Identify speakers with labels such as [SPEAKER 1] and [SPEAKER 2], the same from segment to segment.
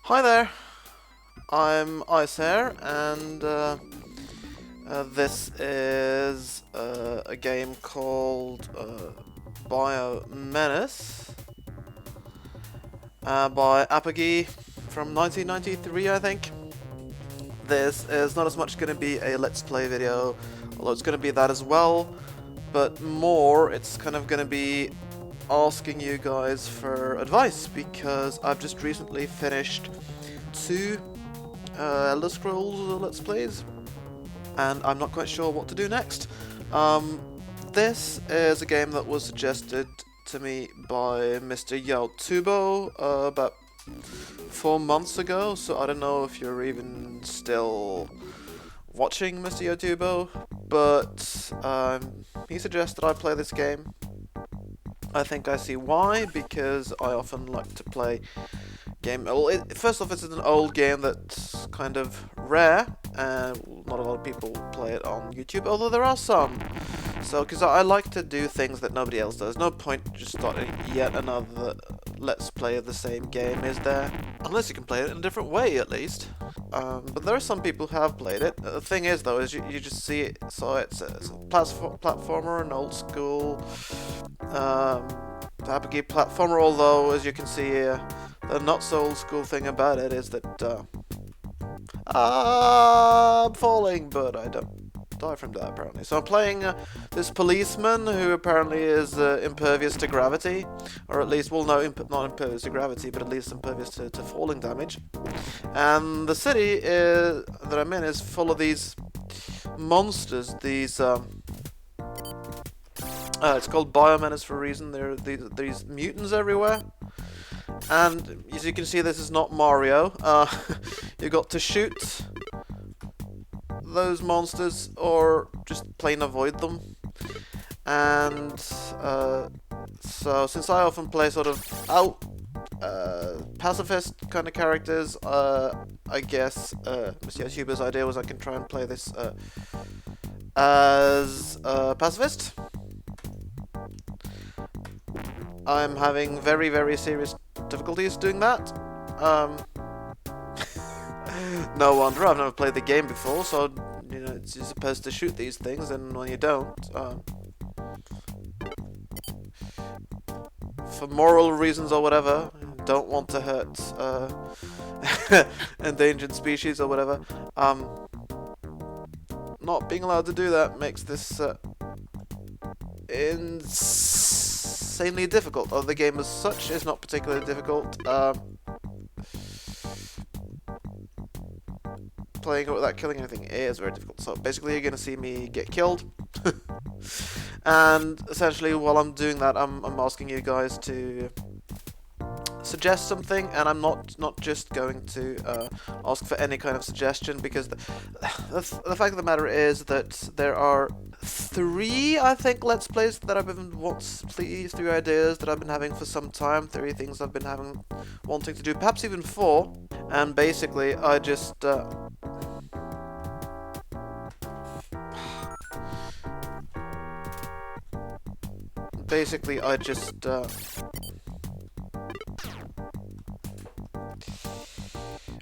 [SPEAKER 1] Hi there, I'm Icehair, and this is a game called Menace by Apogee from 1993, I think. This is not as much going to be a Let's Play video, although it's going to be that as well, but more it's kind of going to be asking you guys for advice, because I've just recently finished two Elder Scrolls Let's Plays, and I'm not quite sure what to do next. This is a game that was suggested to me by Mr. Tubo about 4 months ago, so I don't know if you're even still watching Mr. Tubo, but he suggested I play this game. I think I see why, because I often like to play game. Well, first off, it's an old game that's kind of rare, and not a lot of people play it on YouTube, although there are some. So, because I like to do things that nobody else does. No point just starting yet another Let's Play of the same game, is there? Unless you can play it in a different way, at least. But there are some people who have played it. The thing is, though, is you just see it. So it's a platformer, an old school Apogee platformer. Although, as you can see here, the not so old school thing about it is that I'm falling, but I don't die from that, apparently. So I'm playing this policeman who apparently is impervious to gravity, or at least, well, no, not impervious to gravity, but at least impervious to falling damage. And the city that I'm in is full of these monsters, these it's called Menace for a reason. There are these mutants everywhere. And as you can see, this is not Mario. You got to shoot those monsters or just plain avoid them. And so since I often play sort of pacifist kind of characters, I guess Mr. YouTuber's idea was I can try and play this as a pacifist. I'm having very, very serious difficulties doing that. No wonder, I've never played the game before, so you know you're supposed to shoot these things, and when you don't, for moral reasons or whatever, don't want to hurt endangered species or whatever, not being allowed to do that makes this insanely difficult. Although the game as such is not particularly difficult. Playing it without killing anything is very difficult. So basically, you're going to see me get killed. And essentially, while I'm doing that, I'm asking you guys to suggest something, and I'm not just going to ask for any kind of suggestion, because the fact of the matter is that there are 3, I think, Let's Plays that I've been three ideas that I've been having for some time, 3 things I've been wanting to do, perhaps even 4, and basically I just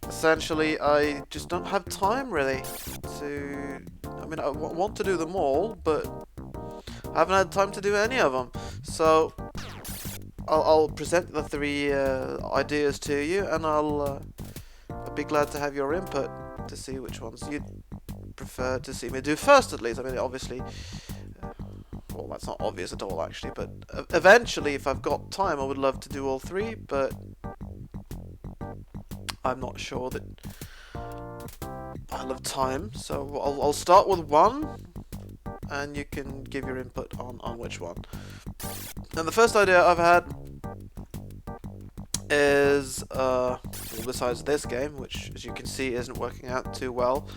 [SPEAKER 1] essentially, I just don't have time, really, to... I mean, I want to do them all, but I haven't had time to do any of them. So, I'll present the 3 ideas to you, and I'll be glad to have your input to see which ones you'd prefer to see me do first, at least. I mean, obviously... well, that's not obvious at all, actually, but eventually, if I've got time, I would love to do all 3, but I'm not sure that I'll have time, so I'll start with 1, and you can give your input on which one. And the first idea I've had is, well, besides this game, which, as you can see, isn't working out too well,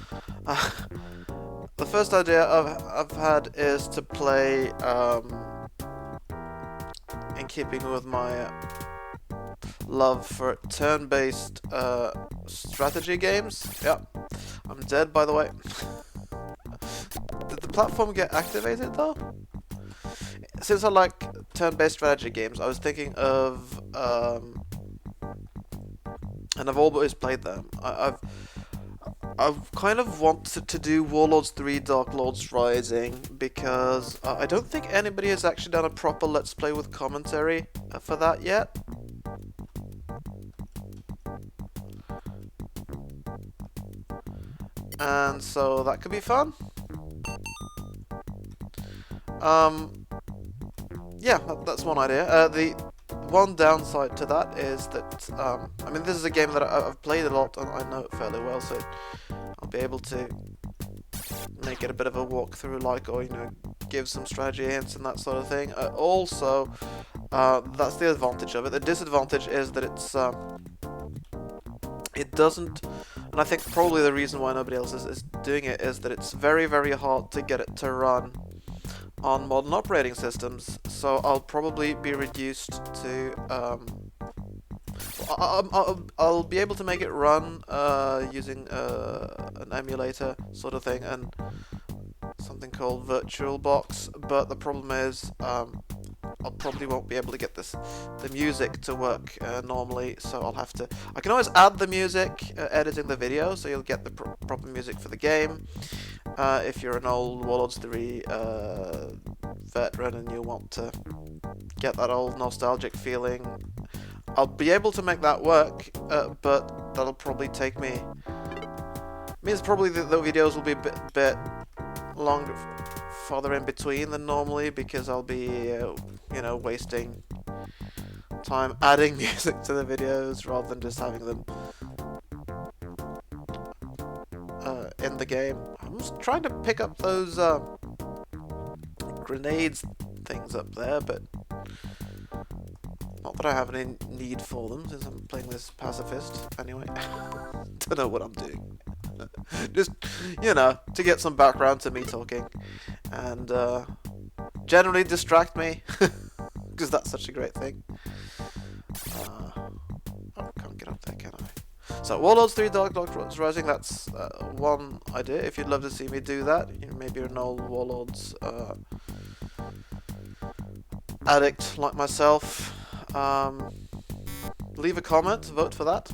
[SPEAKER 1] the first idea I've had is to play, in keeping with my love for turn-based strategy games. Yep, I'm dead, by the way. Did the platform get activated, though? Since I like turn-based strategy games, I was thinking of and I've always played them. I've kind of wanted to do Warlords 3 Darklords Rising because I don't think anybody has actually done a proper Let's Play with commentary for that yet. And so that could be fun. Yeah, that's one idea. The one downside to that is that, I mean, this is a game that I've played a lot and I know it fairly well, so I'll be able to make it a bit of a walkthrough, like, or, you know, give some strategy hints and that sort of thing. Also, that's the advantage of it. The disadvantage is that it doesn't, and I think probably the reason why nobody else is doing it is that it's very, very hard to get it to run on modern operating systems, so I'll probably be reduced to, I'll be able to make it run using an emulator sort of thing and something called VirtualBox, but the problem is I probably won't be able to get the music to work normally, so I'll have to. I can always add the music editing the video, so you'll get the proper music for the game. If you're an old Warlords 3 veteran and you want to get that old nostalgic feeling, I'll be able to make that work, but that'll probably take me. Means probably the videos will be a bit longer, farther in between than normally, because I'll be, you know, wasting time adding music to the videos rather than just having them in the game. I'm just trying to pick up those grenades things up there, but not that I have any need for them since I'm playing this pacifist. Anyway, don't know what I'm doing. Just, you know, to get some background to me talking and generally distract me because that's such a great thing. Oh, I can't get up there, can I? So, Warlords 3 Darklords Rising, that's one idea. If you'd love to see me do that, you know, maybe you're an old Warlords addict like myself, leave a comment, vote for that.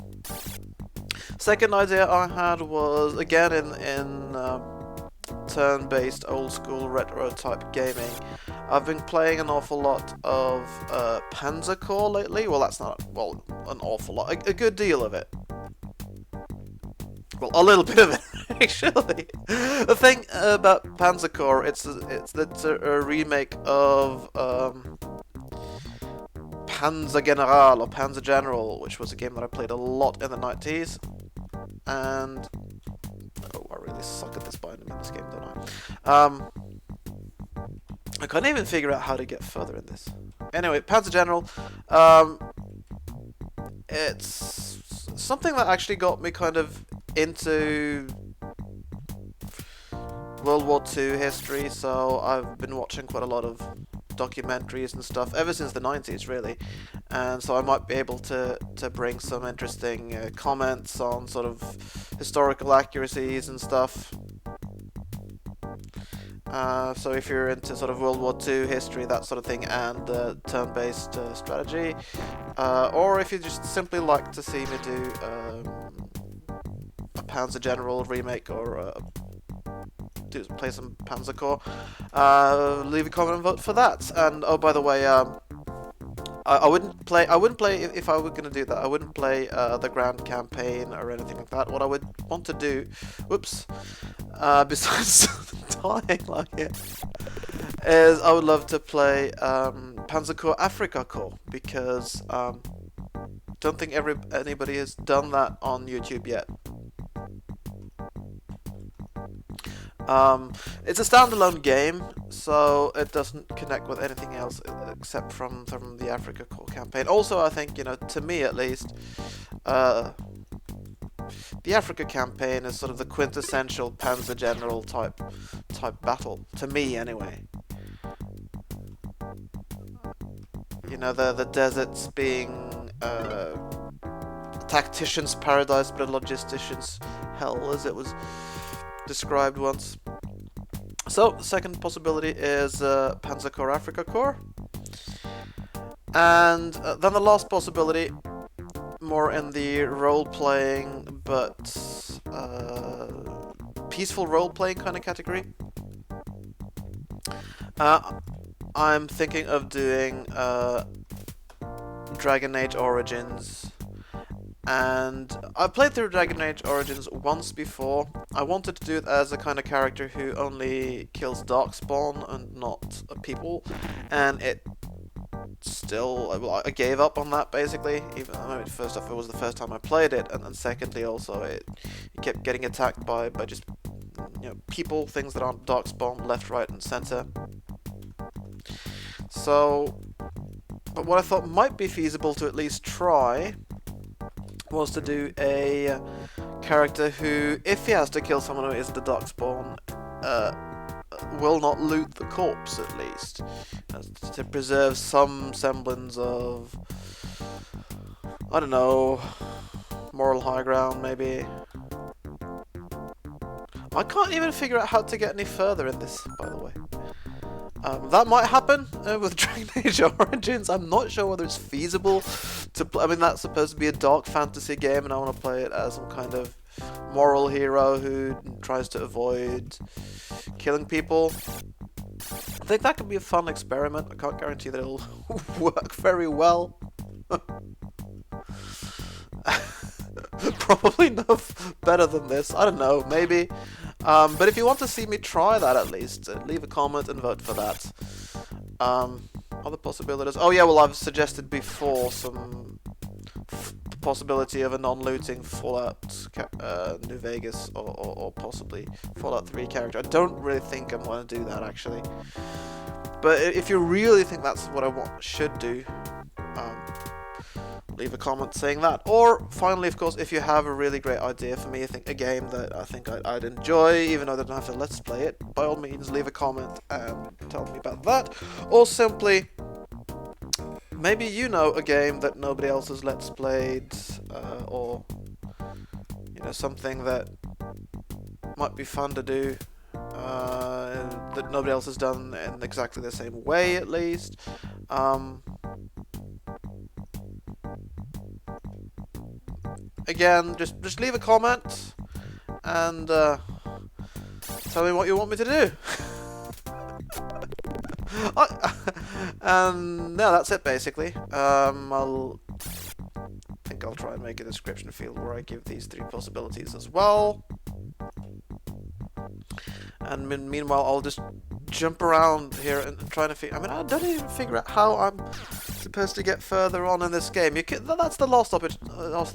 [SPEAKER 1] Second idea I had was, again, in turn-based, old-school, retro-type gaming. I've been playing an awful lot of Panzer Corps lately. Well, that's not, well, an awful lot. A good deal of it. Well, a little bit of it, actually. The thing about Panzer Corps, it's a remake of Panzer General, or Panzer General, which was a game that I played a lot in the 90s. And oh, I really suck at this binding in this game, don't I? I can't even figure out how to get further in this. Anyway, Panzer General, it's something that actually got me kind of into World War II history, so I've been watching quite a lot of documentaries and stuff ever since the 90s, really, and so I might be able to bring some interesting comments on sort of historical accuracies and stuff. So if you're into sort of World War II history, that sort of thing, and turn-based strategy, or if you just simply like to see me do a Panzer General remake or play some Panzer Corps, leave a comment and vote for that. And oh, by the way, I wouldn't play if I were going to do that. I wouldn't play the Grand Campaign or anything like that. What I would want to do, whoops, besides dying like it, is I would love to play Panzer Corps Afrika Korps, because don't think anybody has done that on YouTube yet. It's a standalone game, so it doesn't connect with anything else except from the Afrika Korps campaign. Also, I think, you know, to me at least, the Afrika campaign is sort of the quintessential Panzer General type battle, to me anyway. You know, the deserts being a tactician's paradise, but a logistician's hell, as it was described once. So, the second possibility is Panzer Corps Afrika Korps. And then the last possibility more in the role-playing, but peaceful role-playing kind of category. I'm thinking of doing Dragon Age Origins, and I played through Dragon Age Origins once before. I wanted to do it as a kind of character who only kills Darkspawn and not people, and it still, I gave up on that basically. Even first off, it was the first time I played it, and then secondly also it kept getting attacked by just people, things that aren't Darkspawn, left, right, and center. So, but what I thought might be feasible to at least try was to do a character who, if he has to kill someone who isn't a Darkspawn, will not loot the corpse at least, to preserve some semblance of, I don't know, moral high ground maybe. I can't even figure out how to get any further in this, by the way. That might happen with Dragon Age Origins. I'm not sure whether it's feasible to play. I mean, that's supposed to be a dark fantasy game, and I want to play it as some kind of moral hero who tries to avoid killing people. I think that could be a fun experiment. I can't guarantee that it'll work very well. Probably no better than this. I don't know, maybe. But if you want to see me try that at least, leave a comment and vote for that. Other possibilities. Oh yeah, well I've suggested before some possibility of a non-looting Fallout New Vegas or possibly Fallout 3 character. I don't really think I'm going to do that actually. But if you really think that's what I should do, leave a comment saying that. Or finally, of course, if you have a really great idea for me, a game that I think I'd enjoy, even though I don't have to let's play it, by all means leave a comment and tell me about that. Or simply, maybe you know a game that nobody else has let's played, or something that might be fun to do, that nobody else has done in exactly the same way at least. Again, just leave a comment and tell me what you want me to do. And no, that's it basically. I think I'll try and make a description field where I give these 3 possibilities as well. And meanwhile, I'll just jump around here and trying to figure. I mean, I don't even figure out how I'm supposed to get further on in this game. That's the last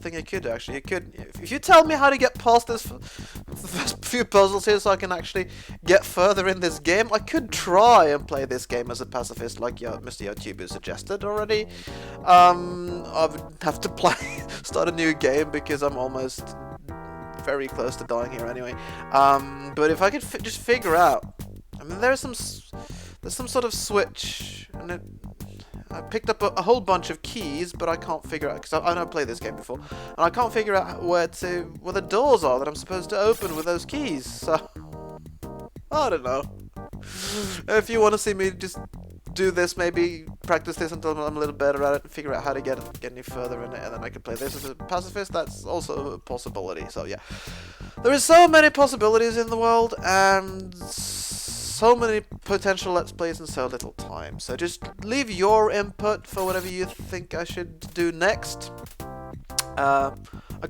[SPEAKER 1] thing you could do. Actually, if you tell me how to get past the first few puzzles here, so I can actually get further in this game, I could try and play this game as a pacifist, like Mr. YouTuber suggested already. I would have to start a new game because I'm almost very close to dying here anyway. But if I could just figure out, I mean, there's some sort of switch, and I picked up a whole bunch of keys, but I can't figure out, because I know played this game before, and I can't figure out where the doors are that I'm supposed to open with those keys. So I don't know. If you want to see me just do this, maybe practice this until I'm a little better at it and figure out how to get any further in it, and then I can play this as a pacifist, that's also a possibility. So yeah, there is so many possibilities in the world, and so many potential let's plays in so little time. So just leave your input for whatever you think I should do next. I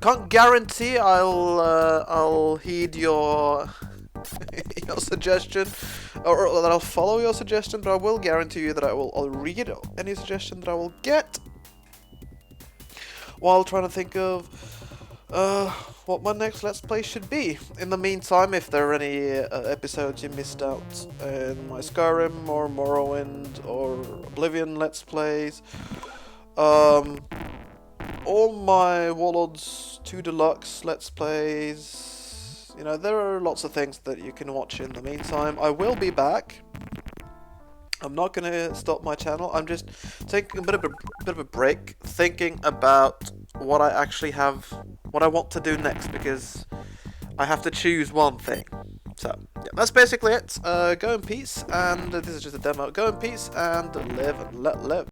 [SPEAKER 1] can't guarantee I'll heed your your suggestion, or that I'll follow your suggestion, but I will guarantee you that I'll read any suggestion that I will get, while trying to think of what my next Let's Play should be. In the meantime, if there are any episodes you missed out in my Skyrim or Morrowind or Oblivion Let's Plays, all my Warlords 2 Deluxe Let's Plays, there are lots of things that you can watch in the meantime. I will be back. I'm not going to stop my channel. I'm just taking a bit of a break, thinking about what I want to do next, because I have to choose one thing. So, yeah, that's basically it. Go in peace, and this is just a demo. Go in peace and live and let live.